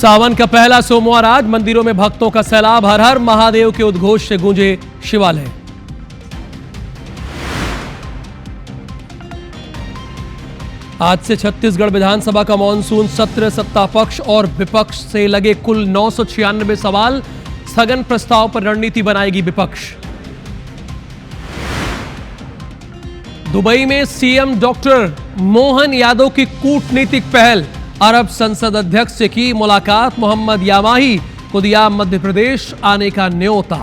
सावन का पहला सोमवार आज मंदिरों में भक्तों का सैलाब। हर हर महादेव के उद्घोष से गूंजे शिवालय। आज से छत्तीसगढ़ विधानसभा का मॉनसून सत्र। सत्ता पक्ष और विपक्ष से लगे कुल 996 सवाल। स्थगन प्रस्ताव पर रणनीति बनाएगी विपक्ष। दुबई में सीएम डॉक्टर मोहन यादव की कूटनीतिक पहल। अरब संसद अध्यक्ष से की मुलाकात। मोहम्मद यामाही को दिया मध्य प्रदेश आने का न्योता।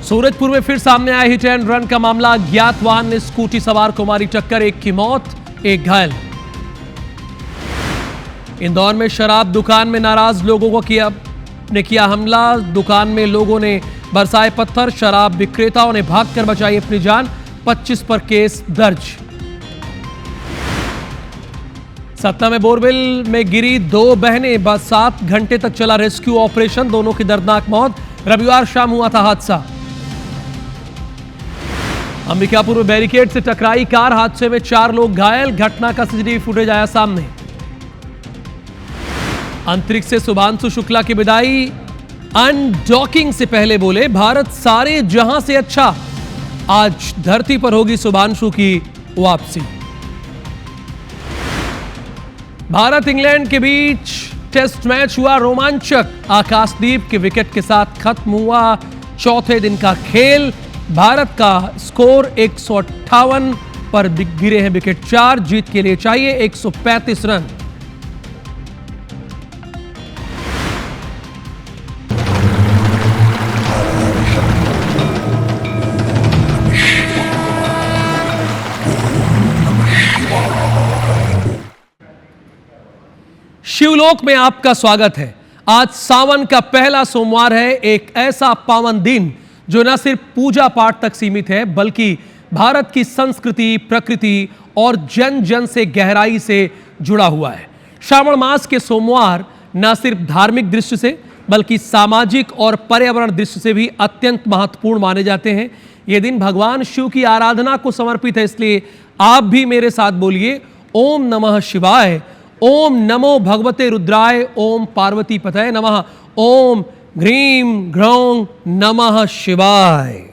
सूरजपुर में फिर सामने आया हिट एंड रन का मामला। अज्ञात वाहन ने स्कूटी सवार को मारी टक्कर। एक की मौत, एक घायल। इंदौर में शराब दुकान में नाराज लोगों को किया हमला। दुकान में लोगों ने बरसाए पत्थर। शराब विक्रेताओं ने भागकर बचाई अपनी जान। 25 पर केस दर्ज। सतना में बोरवेल में गिरी 2 बहनें। 7 घंटे तक चला रेस्क्यू ऑपरेशन। दोनों की दर्दनाक मौत। रविवार शाम हुआ था हादसा। अंबिकापुर में बैरिकेड से टकराई कार। हादसे में 4 लोग घायल। घटना का सीसीटीवी फुटेज आया सामने। अंतरिक्ष से शुभांशु शुक्ला की विदाई। अनडॉकिंग से पहले बोले, भारत सारे जहां से अच्छा। आज धरती पर होगी शुभांशु की वापसी। भारत इंग्लैंड के बीच टेस्ट मैच हुआ रोमांचक। आकाशदीप के विकेट के साथ खत्म हुआ चौथे दिन का खेल। भारत का स्कोर 158 पर गिरे हैं विकेट 4। जीत के लिए चाहिए 135 रन। शिवलोक में आपका स्वागत है। आज सावन का पहला सोमवार है। एक ऐसा पावन दिन जो न सिर्फ पूजा पाठ तक सीमित है, बल्कि भारत की संस्कृति, प्रकृति और जन जन से गहराई से जुड़ा हुआ है। श्रावण मास के सोमवार न सिर्फ धार्मिक दृष्टि से, बल्कि सामाजिक और पर्यावरण दृष्टि से भी अत्यंत महत्वपूर्ण माने जाते हैं। ये दिन भगवान शिव की आराधना को समर्पित है। इसलिए आप भी मेरे साथ बोलिए, ओम नमः शिवाय, ओम नमो भगवते रुद्राय, ओम पार्वती पतये नमः, ओम ह्रीं ग्रौं नमः शिवाय।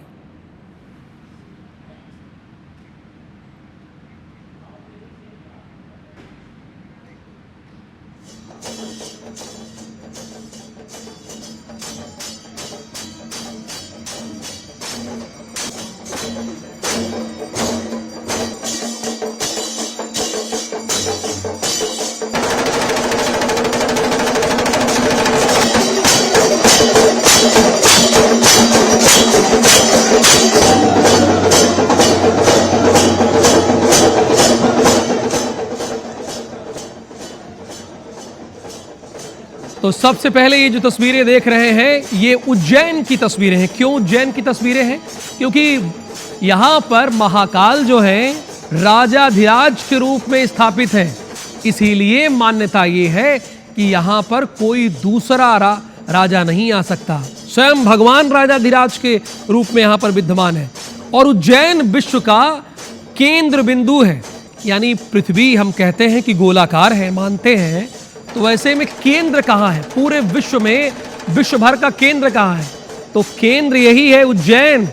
तो सबसे पहले ये जो तस्वीरें देख रहे हैं, ये उज्जैन की तस्वीरें हैं। क्यों उज्जैन की तस्वीरें हैं? क्योंकि यहां पर महाकाल जो है राजाधिराज के रूप में स्थापित है। इसीलिए मान्यता ये है कि यहां पर कोई दूसरा राजा नहीं आ सकता। स्वयं भगवान राजाधिराज के रूप में यहां पर विद्यमान है। और उज्जैन विश्व का केंद्र बिंदु है। यानी पृथ्वी हम कहते हैं कि गोलाकार है, मानते हैं, तो वैसे में केंद्र कहां है? पूरे विश्व में विश्व भर का केंद्र कहां है? तो केंद्र यही है उज्जैन,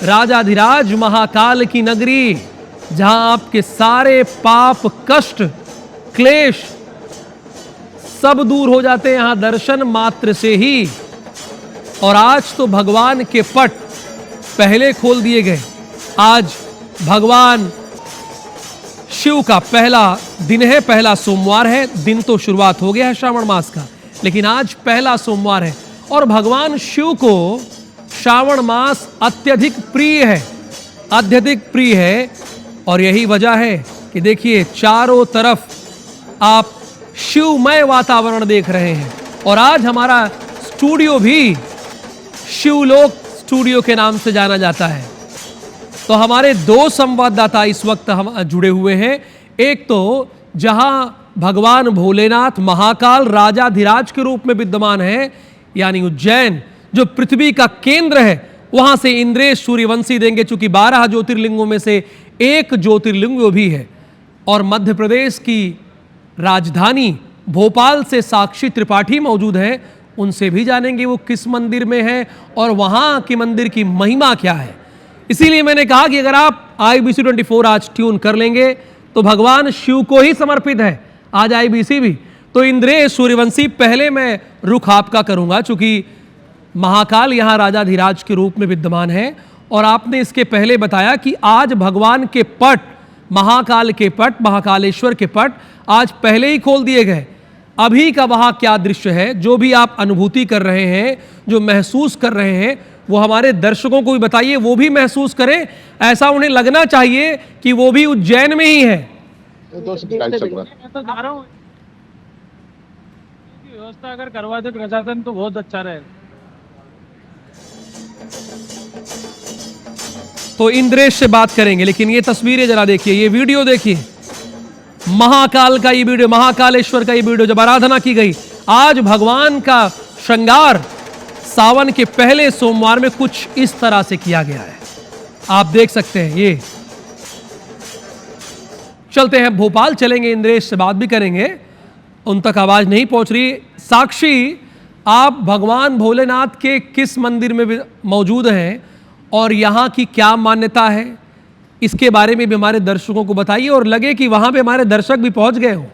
राजाधिराज महाकाल की नगरी, जहां आपके सारे पाप, कष्ट, क्लेश सब दूर हो जाते हैं यहां दर्शन मात्र से ही। और आज तो भगवान के पट पहले खोल दिए गए। आज भगवान शिव का पहला दिन है, पहला सोमवार है। दिन तो शुरुआत हो गया है श्रावण मास का, लेकिन आज पहला सोमवार है। और भगवान शिव को श्रावण मास अत्यधिक प्रिय है, अत्यधिक प्रिय है। और यही वजह है कि देखिए चारों तरफ आप शिवमय वातावरण देख रहे हैं। और आज हमारा स्टूडियो भी शिवलोक स्टूडियो के नाम से जाना जाता है। तो हमारे 2 संवाददाता इस वक्त हम जुड़े हुए हैं। एक तो जहां भगवान भोलेनाथ महाकाल राजाधिराज के रूप में विद्यमान है, यानी उज्जैन जो पृथ्वी का केंद्र है, वहां से इंद्रेश सूर्यवंशी देंगे, चूंकि 12 ज्योतिर्लिंगों में से एक ज्योतिर्लिंग भी है। और मध्य प्रदेश की राजधानी भोपाल से साक्षी त्रिपाठी मौजूद हैं, उनसे भी जानेंगे वो किस मंदिर में है और वहां के मंदिर की महिमा क्या है। इसीलिए मैंने कहा कि अगर आप IBC 24 आज ट्यून कर लेंगे तो भगवान शिव को ही समर्पित है आज IBC भी। तो इंद्रेश सूर्यवंशी, पहले मैं रुख आपका करूंगा, चूंकि महाकाल यहां राजाधिराज के रूप में विद्यमान है और आपने इसके पहले बताया कि आज भगवान के पट, महाकाल के पट, महाकालेश्वर के पट आज पहले ही खोल दिए गए। अभी का वहां क्या दृश्य है, जो भी आप अनुभूति कर रहे हैं, जो महसूस कर रहे हैं, वो हमारे दर्शकों को भी बताइए, वो भी महसूस करें। ऐसा उन्हें लगना चाहिए कि वो भी उज्जैन में ही है। मैं तो जा रहा हूँ, व्यवस्था अगर करवा दे प्रशासन तो बहुत अच्छा रहेगा। तो इंद्रेश से बात करेंगे, लेकिन ये तस्वीरें जरा देखिए, ये वीडियो देखिए, महाकाल का ये वीडियो, महाकालेश्वर का ये वीडियो जब आराधना की गई। आज भगवान का श्रृंगार सावन के पहले सोमवार में कुछ इस तरह से किया गया है, आप देख सकते हैं। ये चलते हैं भोपाल, चलेंगे, इंद्रेश से बात भी करेंगे, उन तक आवाज नहीं पहुंच रही। साक्षी, आप भगवान भोलेनाथ के किस मंदिर में मौजूद हैं और यहाँ की क्या मान्यता है, इसके बारे में भी हमारे दर्शकों को बताइए और लगे कि वहां पे हमारे दर्शक भी पहुंच गए हों।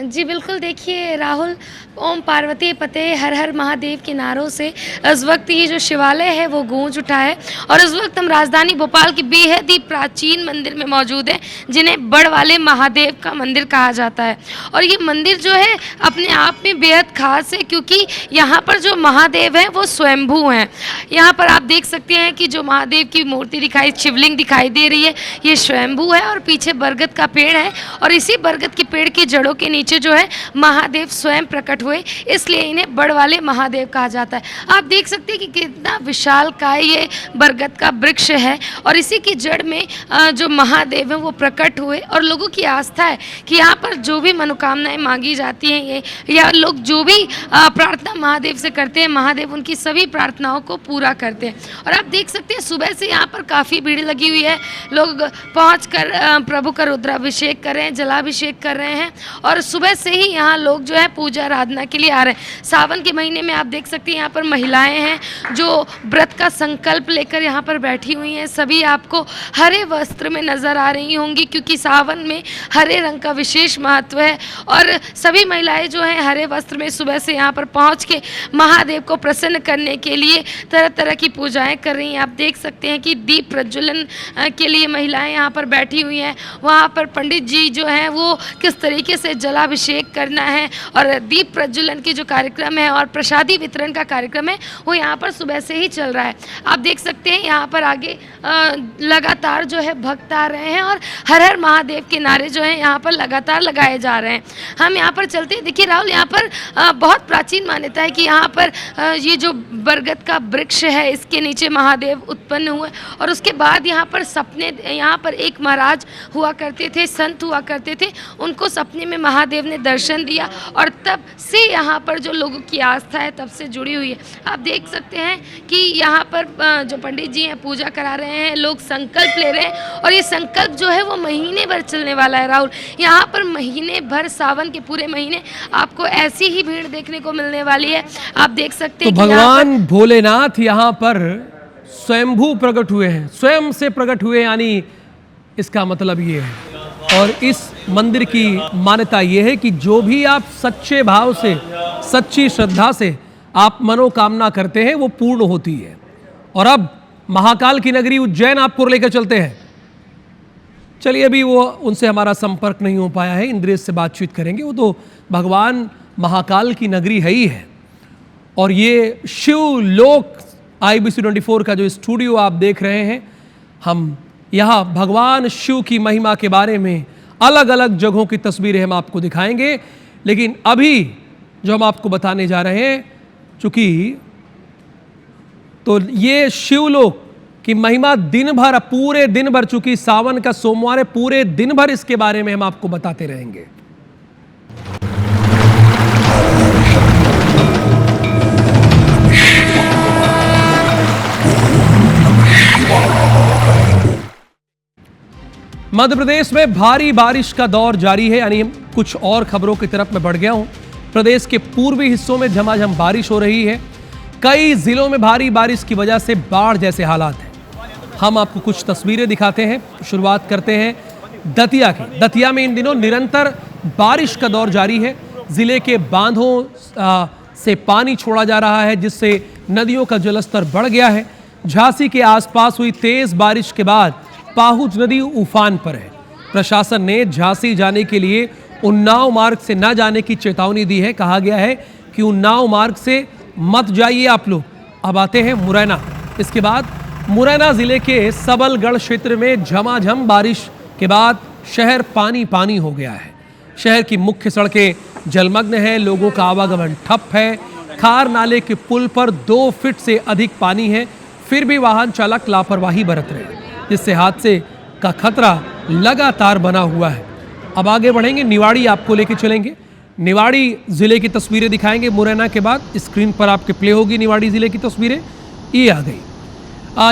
जी बिल्कुल, देखिए राहुल, ओम पार्वती पते हर हर महादेव के नारों से इस वक्त ये जो शिवालय है वो गूंज उठा है और इस वक्त हम राजधानी भोपाल के बेहद ही प्राचीन मंदिर में मौजूद हैं, जिन्हें बड़ वाले महादेव का मंदिर कहा जाता है। और ये मंदिर जो है अपने आप में बेहद खास है, क्योंकि यहाँ पर जो महादेव हैं वो स्वयंभू हैं। यहाँ पर आप देख सकते हैं कि जो महादेव की मूर्ति दिखाई, शिवलिंग दिखाई दे रही है, ये स्वयंभू है और पीछे बरगद का पेड़ है और इसी बरगद के पेड़ की जड़ों के नीचे जो है महादेव स्वयं प्रकट हुए, इसलिए इन्हें बड़ वाले महादेव कहा जाता है। आप देख सकते हैं कि कितना विशालकाय ये बरगद का वृक्ष है और इसी की जड़ में जो महादेव हैं वो प्रकट हुए और लोगों की आस्था है कि यहाँ पर जो भी मनोकामनाएं मांगी जाती हैं, ये या लोग जो भी प्रार्थना महादेव से करते हैं, महादेव उनकी सभी प्रार्थनाओं को पूरा करते हैं। और आप देख सकते हैं सुबह से यहाँ पर काफ़ी भीड़ लगी हुई है, लोग पहुँच कर प्रभु का रुद्राभिषेक कर रहे हैं, जलाभिषेक कर रहे हैं और सुबह से ही यहाँ लोग जो है पूजा आराधना के लिए आ रहे हैं। सावन के महीने में आप देख सकते हैं यहाँ पर महिलाएं हैं जो व्रत का संकल्प लेकर यहाँ पर बैठी हुई हैं। सभी आपको हरे वस्त्र में नज़र आ रही होंगी, क्योंकि सावन में हरे रंग का विशेष महत्व है और सभी महिलाएं जो हैं हरे वस्त्र में सुबह से यहाँ पर पहुँच के महादेव को प्रसन्न करने के लिए तरह तरह की पूजाएँ कर रही हैं। आप देख सकते हैं कि दीप प्रज्वलन के लिए महिलाएँ यहाँ पर बैठी हुई हैं। वहाँ पर पंडित जी जो हैं वो किस तरीके से जलाभिषेक करना है और दीप प्रज्वलन की जो कार्यक्रम है और प्रसादी वितरण का कार्यक्रम है वो यहाँ पर सुबह से ही चल रहा है। आप देख सकते हैं यहाँ पर आगे लगातार जो है भक्त आ रहे हैं और हर हर महादेव के नारे जो हैं यहाँ पर लगातार लगाए जा रहे हैं। हम यहाँ पर चलते हैं। देखिए राहुल, यहाँ पर बहुत प्राचीन मान्यता है कि यहाँ पर ये जो बरगद का वृक्ष है इसके नीचे महादेव उत्पन्न हुए और उसके बाद यहाँ पर सपने, यहाँ पर एक महाराज हुआ करते थे, संत हुआ करते थे, उनको सपने में महादेव ने दर्शन दिया और तब से यहाँ पर जो लोगों की आस्था है तब से जुड़ी हुई है। आप देख सकते हैं कि यहाँ पर जो पंडित जी हैं पूजा करा रहे हैं, लोग संकल्प ले रहे हैं और ये संकल्प जो है वो महीने भर चलने वाला है राहुल। यहाँ पर महीने भर, सावन के पूरे महीने आपको ऐसी ही भीड़ देखने को मिलने वाली है। आप देख सकते हैं तो भगवान भोलेनाथ यहाँ पर स्वयंभू प्रकट हुए हैं, स्वयं से प्रकट हुए, यानी इसका मतलब ये है। और इस मंदिर की मान्यता यह है कि जो भी आप सच्चे भाव से, सच्ची श्रद्धा से आप मनोकामना करते हैं वो पूर्ण होती है। और अब महाकाल की नगरी उज्जैन आपको लेकर चलते हैं। चलिए, अभी वो उनसे हमारा संपर्क नहीं हो पाया है, इंद्रेश से बातचीत करेंगे। वो तो भगवान महाकाल की नगरी है ही है। और ये शिवलोक IBC 24 का जो स्टूडियो आप देख रहे हैं, हम यहाँ भगवान शिव की महिमा के बारे में अलग अलग जगहों की तस्वीरें हम आपको दिखाएंगे। लेकिन अभी जो हम आपको बताने जा रहे हैं, चूंकि तो ये शिवलोक की महिमा दिन भर, पूरे दिन भर, चूंकि सावन का सोमवार है, पूरे दिन भर इसके बारे में हम आपको बताते रहेंगे। मध्य प्रदेश में भारी बारिश का दौर जारी है, यानी कुछ और खबरों की तरफ मैं बढ़ गया हूं। प्रदेश के पूर्वी हिस्सों में झमाझम बारिश हो रही है। कई जिलों में भारी बारिश की वजह से बाढ़ जैसे हालात हैं। हम आपको कुछ तस्वीरें दिखाते हैं। शुरुआत करते हैं दतिया की। दतिया में इन दिनों निरंतर बारिश का दौर जारी है। जिले के बांधों से पानी छोड़ा जा रहा है, जिससे नदियों का जलस्तर बढ़ गया है। झांसी के आसपास हुई तेज बारिश के बाद पाहुज नदी उफान पर है। प्रशासन ने झांसी जाने के लिए उन्नाव मार्ग से न जाने की चेतावनी दी है। कहा गया है कि उन्नाव मार्ग से मत जाइए आप लोग। अब आते हैं मुरैना। इसके बाद मुरैना जिले के सबलगढ़ क्षेत्र में झमाझम बारिश के बाद शहर पानी पानी हो गया है। शहर की मुख्य सड़कें जलमग्न है, लोगों का आवागमन ठप है। खार नाले के पुल पर 2 फीट से अधिक पानी है, फिर भी वाहन चालक लापरवाही बरत रहे हैं, जिससे हादसे का खतरा लगातार बना हुआ है। अब आगे बढ़ेंगे, निवाड़ी आपको लेके चलेंगे। निवाड़ी जिले की तस्वीरें दिखाएंगे मुरैना के बाद। स्क्रीन पर आपके प्ले होगी निवाड़ी जिले की तस्वीरें। ये आ गई।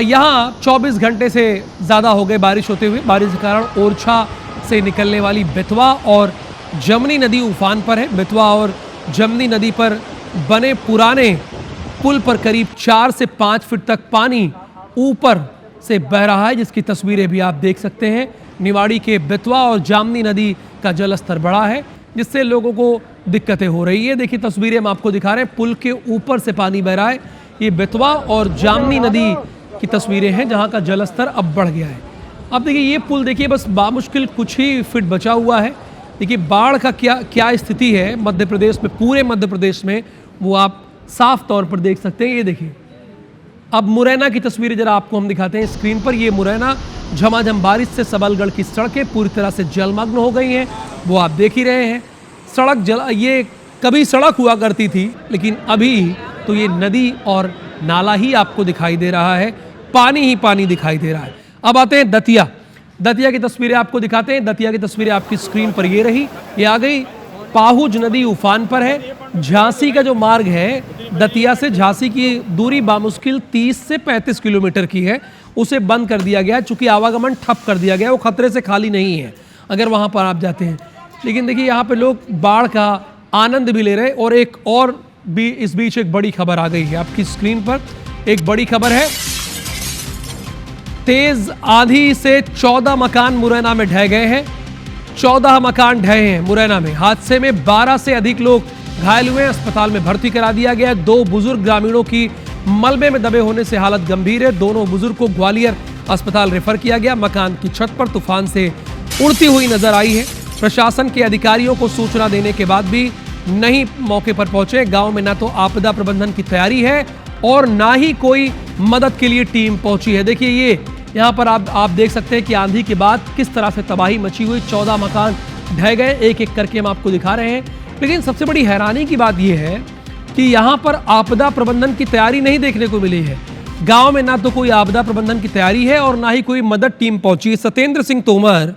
यहाँ 24 घंटे से ज़्यादा हो गए बारिश होते हुए। बारिश के कारण ओरछा से निकलने वाली बेतवा और जमनी नदी उफान पर है। बेतवा और जमनी नदी पर बने पुराने पुल पर करीब 4 से 5 फीट तक पानी ऊपर से बह रहा है, जिसकी तस्वीरें भी आप देख सकते हैं। निवाड़ी के बेतवा और जामनी नदी का जलस्तर बढ़ा है, जिससे लोगों को दिक्कतें हो रही है। देखिए तस्वीरें हम आपको दिखा रहे हैं, पुल के ऊपर से पानी बह रहा है। ये बेतवा और जामनी नदी की तस्वीरें हैं, जहां का जलस्तर अब बढ़ गया है। अब देखिए ये पुल देखिए, बस बामुश्किल कुछ ही फीट बचा हुआ है। देखिए बाढ़ का क्या स्थिति है मध्य प्रदेश में, पूरे मध्य प्रदेश में, वो आप साफ तौर पर देख सकते हैं। ये देखिए, अब मुरैना की तस्वीरें जरा आपको हम दिखाते हैं स्क्रीन पर। ये मुरैना, झमाझम बारिश से सबलगढ़ की सड़कें पूरी तरह से जलमग्न हो गई हैं, वो आप देख ही रहे हैं। ये कभी सड़क हुआ करती थी, लेकिन अभी तो ये नदी और नाला ही आपको दिखाई दे रहा है, पानी ही पानी दिखाई दे रहा है। अब आते हैं दतिया। दतिया की तस्वीरें आपको दिखाते हैं। दतिया की तस्वीरें आपकी स्क्रीन पर ये रही, ये आ गई। पाहुज नदी उफान पर है। झांसी का जो मार्ग है, दतिया से झांसी की दूरी बामुश्किल 30 से 35 किलोमीटर की है, उसे बंद कर दिया गया है, चूंकि आवागमन ठप कर दिया गया है। वो खतरे से खाली नहीं है अगर वहां पर आप जाते हैं। लेकिन देखिए यहाँ पे लोग बाढ़ का आनंद भी ले रहे हैं। और एक और भी इस बीच एक बड़ी खबर आ गई है आपकी स्क्रीन पर। एक बड़ी खबर है, तेज आंधी से 14 मकान मुरैना में ढह गए हैं। 14 मकान ढहे हैं मुरैना में। हादसे में 12 से अधिक लोग घायल हुए। अस्पताल में भर्ती करा दिया गया। 2 बुजुर्ग ग्रामीणों की मलबे में दबे होने से हालत गंभीर है। दोनों बुजुर्ग को ग्वालियर अस्पताल रेफर किया गया। मकान की छत पर तूफान से उड़ती हुई नजर आई है। प्रशासन के अधिकारियों को सूचना देने के बाद भी नहीं मौके पर पहुंचे। गांव में न तो आपदा प्रबंधन की तैयारी है और ना ही कोई मदद के लिए टीम पहुंची है। देखिए ये यहाँ पर आप देख सकते हैं कि आंधी के बाद किस तरह से तबाही मची हुई। 14 मकान ढह गए, एक एक करके हम आपको दिखा रहे हैं। लेकिन सबसे बड़ी हैरानी की बात यह है कि यहाँ पर आपदा प्रबंधन की तैयारी नहीं देखने को मिली है। गांव में ना तो कोई आपदा प्रबंधन की तैयारी है और ना ही कोई मदद टीम पहुंची। सत्येंद्र सिंह तोमर,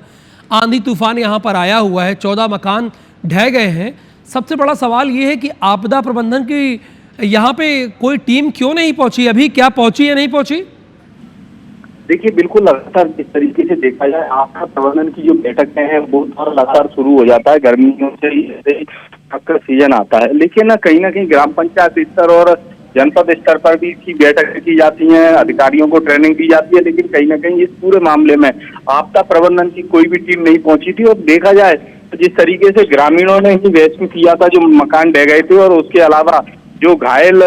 आंधी तूफान यहाँ पर आया हुआ है, 14 मकान ढह गए हैं। सबसे बड़ा सवाल ये है कि आपदा प्रबंधन की यहाँ पे कोई टीम क्यों नहीं पहुंची? अभी क्या पहुंची या नहीं पहुंची? देखिए बिल्कुल लगातार जिस तरीके से देखा जाए, आपदा प्रबंधन की जो बैठकें हैं वो लगातार शुरू हो जाता है। गर्मियों से ही आपका सीजन आता है, लेकिन ना कहीं ग्राम पंचायत स्तर और जनपद स्तर पर भी इसकी बैठकें की जाती हैं, अधिकारियों को ट्रेनिंग दी जाती है, लेकिन कहीं ना कहीं इस पूरे मामले में आपदा प्रबंधन की कोई भी टीम नहीं पहुंची थी। और देखा जाए तो जिस तरीके से ग्रामीणों ने ही रेस्क्यू किया था, जो मकान ढह गए थे, और उसके अलावा जो घायल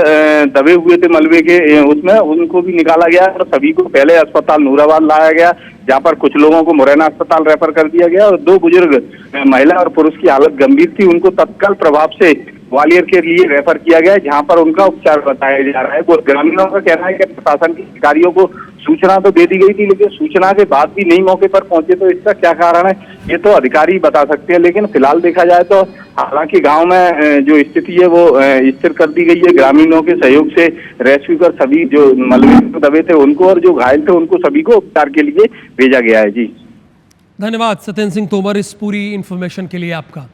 दबे हुए थे मलबे के, उसमें उनको भी निकाला गया और सभी को पहले अस्पताल नूराबाद लाया गया, जहां पर कुछ लोगों को मुरैना अस्पताल रेफर कर दिया गया। और 2 बुजुर्ग महिला और पुरुष की हालत गंभीर थी, उनको तत्काल प्रभाव से ग्वालियर के लिए रेफर किया गया, जहां पर उनका उपचार बताया जा रहा है। वो ग्रामीणों का कहना है कि प्रशासन के अधिकारियों को सूचना तो दे दी गई थी, लेकिन सूचना के बाद भी नहीं मौके पर पहुंचे, तो इसका क्या कारण है ये तो अधिकारी बता सकते हैं। लेकिन फिलहाल देखा जाए तो हालांकि गांव में जो स्थिति है वो स्थिर कर दी गई है। ग्रामीणों के सहयोग से रेस्क्यू कर सभी जो मलबे में दबे थे उनको और जो घायल थे उनको सभी को उपचार के लिए भेजा गया है। जी धन्यवाद सत्येंद्र सिंह तोमर इस पूरी इंफॉर्मेशन के लिए आपका।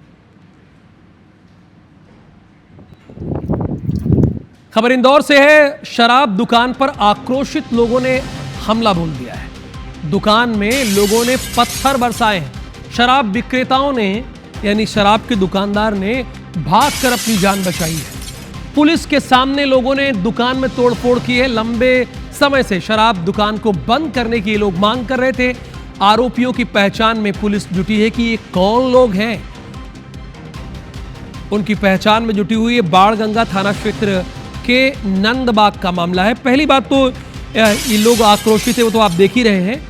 खबर इंदौर से है। शराब दुकान पर आक्रोशित लोगों ने हमला बोल दिया है। दुकान में लोगों ने पत्थर बरसाए हैं। शराब विक्रेताओं ने यानी शराब के दुकानदार ने भागकर अपनी जान बचाई है। पुलिस के सामने लोगों ने दुकान में तोड़फोड़ की है। लंबे समय से शराब दुकान को बंद करने की लोग मांग कर रहे थे। आरोपियों की पहचान में पुलिस जुटी है कि ये कौन लोग हैं। उनकी पहचान में जुटी हुई है। बाणगंगा थाना क्षेत्र के नंदबाग का मामला है। पहली बात तो ये लोग आक्रोशित है, वो तो आप देख ही रहे हैं।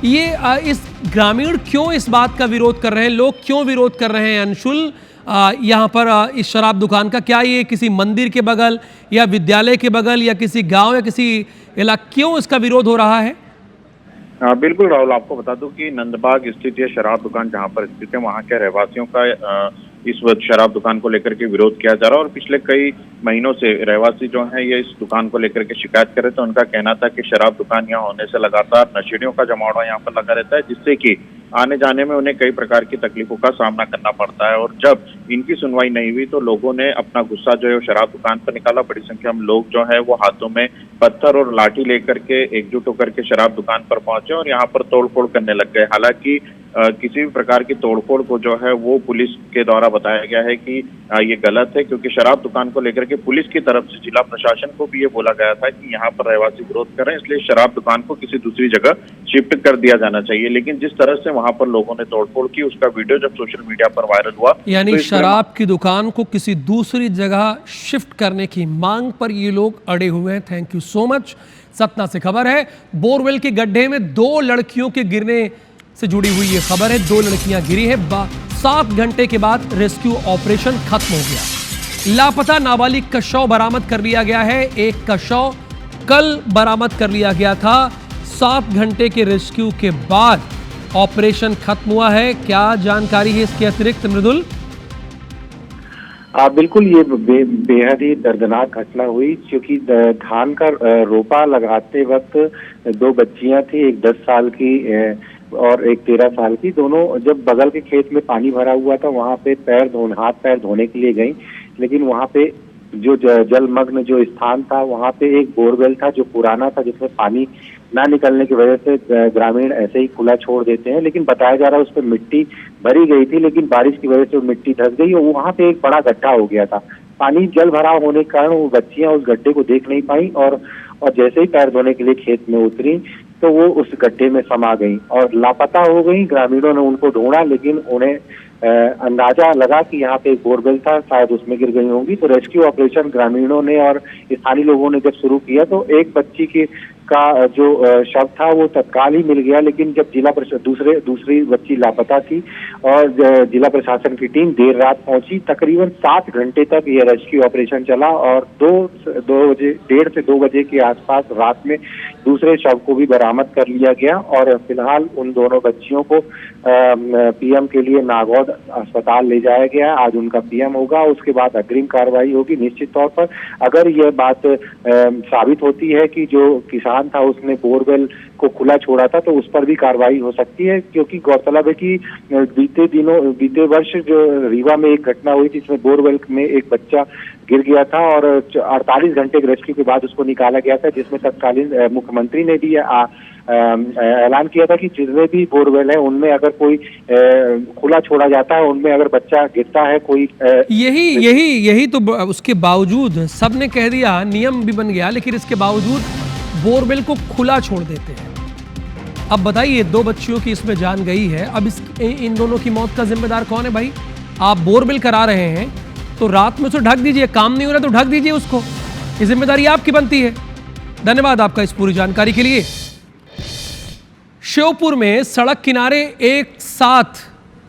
ये इस ग्रामीण क्यों इस बात का विरोध कर रहे हैं, लोग क्यों विरोध कर रहे हैं अंशुल यहाँ पर इस शराब दुकान का? क्या ये किसी मंदिर के बगल या विद्यालय के बगल या किसी गांव या किसी इलाके, क्यों इसका विरोध हो रहा है? बिल्कुल राहुल, आपको बता दूं कि नंदबाग स्थित ये शराब दुकान जहां पर स्थित है वहां के रहवासियों का इस वक्त शराब दुकान को लेकर के विरोध किया जा रहा है और पिछले कई महीनों से रहवासी जो हैं ये इस दुकान को लेकर के शिकायत कर रहे थे। उनका कहना था कि शराब दुकान यहाँ होने से लगातार नशेड़ियों का जमावड़ा यहाँ पर लगा रहता है, जिससे कि आने जाने में उन्हें कई प्रकार की तकलीफों का सामना करना पड़ता है। और जब इनकी सुनवाई नहीं हुई तो लोगों ने अपना गुस्सा जो है शराब दुकान पर निकाला। बड़ी संख्या में लोग जो है वो हाथों में पत्थर और लाठी लेकर के एकजुट होकर के शराब दुकान पर पहुंचे और यहाँ पर तोड़फोड़ करने लग गए। हालांकि किसी भी प्रकार की तोड़फोड़ को जो है वो पुलिस के द्वारा बताया गया है कि ये गलत है, क्योंकि शराब दुकान को लेकर के पुलिस की तरफ से जिला प्रशासन को भी ये बोला गया था कि यहाँ पर रहवासी विरोध कर रहे हैं, इसलिए शराब दुकान को किसी दूसरी जगह शिफ्ट कर दिया जाना चाहिए। लेकिन जिस तरह से वहां पर लोगों ने तोड़फोड़ की उसका वीडियो जब सोशल मीडिया पर वायरल हुआ, यानी तो शराब की दुकान को किसी दूसरी जगह शिफ्ट करने की मांग पर ये लोग अड़े हुए हैं। Thank you so much. Satna से खबर है, बोरवेल के गड्ढे में 2 लड़कियों के गिरने से जुड़ी हुई ये खबर है। 2 लड़कियां गिरी है। 7 घंटे के बाद रेस्क्यू ऑपरेशन खत्म हो गया। लापता नाबालिग का शव बरामद कर लिया गया है। एक का शव कल बरामद कर लिया गया था। 7 घंटे के रेस्क्यू के बाद ऑपरेशन खत्म हुआ है। क्या जानकारी है इसके अतिरिक्त मृदुल? बिल्कुल, ये बेहद ही दर्दनाक घटना हुई, क्योंकि धान का रोपा लगाते वक्त 2 बच्चियां थी, एक 10 साल की और एक 13 साल की। दोनों जब बगल के खेत में पानी भरा हुआ था वहां पे हाथ पैर धोने के लिए गई, लेकिन वहां पे जो जलमग्न जो स्थान था वहां पे एक बोरवेल था जो पुराना था, जिसमें पानी ना निकलने की वजह से ग्रामीण ऐसे ही खुला छोड़ देते हैं। लेकिन बताया जा रहा है उस पर मिट्टी भरी गई थी, लेकिन बारिश की वजह से वो मिट्टी धंस गई और वहां पे एक बड़ा गड्ढा हो गया था। पानी जल भराव होने के कारण वो बच्चियां उस गड्ढे को देख नहीं पाई और जैसे ही पैर धोने के लिए खेत में उतरी तो वो उस गड्ढे में समा गई और लापता हो गई। ग्रामीणों ने उनको ढूंढा, लेकिन उन्हें अंदाजा लगा कि यहाँ पे एक बोरवेल था, शायद उसमें गिर गई होंगी। तो रेस्क्यू ऑपरेशन ग्रामीणों ने और स्थानीय लोगों ने जब शुरू किया तो एक बच्ची का जो शव था वो तत्काल ही मिल गया, लेकिन जब दूसरी बच्ची लापता थी और जिला प्रशासन की टीम देर रात पहुंची। तकरीबन 7 घंटे तक ये रेस्क्यू ऑपरेशन चला और 1:30 से 2 बजे के आसपास रात में दूसरे शव को भी बरामद कर लिया गया और फिलहाल उन दोनों बच्चियों को पीएम के लिए नागौद अस्पताल ले जाया गया। आज उनका पीएम होगा, उसके बाद अग्रिम कार्रवाई होगी। निश्चित तौर पर अगर यह बात साबित होती है कि जो किसान था उसने बोरवेल को खुला छोड़ा था तो उस पर भी कार्रवाई हो सकती है, क्योंकि गौरतलब है कि बीते वर्ष जो रीवा में एक घटना हुई थी जिसमें बोरवेल में एक बच्चा गिर गया था और 48 घंटे के रेस्क्यू के बाद उसको निकाला गया था, जिसमें तत्कालीन मुख्यमंत्री ने भी ऐलान किया था कि जितने भी बोरवेल है उनमें अगर कोई खुला छोड़ा जाता है, उनमें अगर बच्चा गिरता है कोई यही तो उसके बावजूद सबने कह दिया, नियम भी बन गया, लेकिन इसके बावजूद बोरवेल को खुला छोड़ देते हैं। अब बताइए 2 बच्चियों की इसमें जान गई है, अब इन दोनों की मौत का जिम्मेदार कौन है भाई? आप बोरवेल करा रहे हैं तो रात में उसे ढक दीजिए, काम नहीं हो रहा तो ढक दीजिए उसको, ये जिम्मेदारी आपकी बनती है। धन्यवाद आपका इस पूरी जानकारी के लिए। श्योपुर में सड़क किनारे एक साथ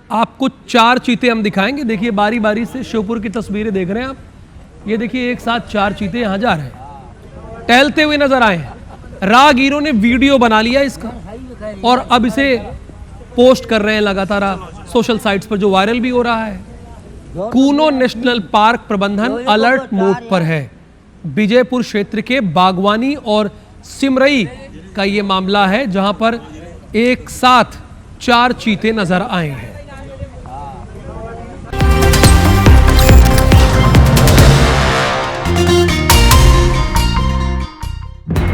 आपको 4 चीते हम दिखाएंगे। देखिए बारी बारी से श्योपुर की तस्वीरें देख रहे हैं आप, ये देखिए एक साथ 4 चीते यहां जा रहे हैं, टहलते हुए नजर आए हैं। राहगीरों ने वीडियो बना लिया इसका और अब इसे पोस्ट कर रहे हैं लगातार सोशल साइट्स पर, जो वायरल भी हो रहा है। कूनो नेशनल पार्क प्रबंधन अलर्ट मोड पर है। विजयपुर क्षेत्र के बागवानी और सिमरई का ये मामला है, जहां पर एक साथ 4 चीते नजर आए हैं।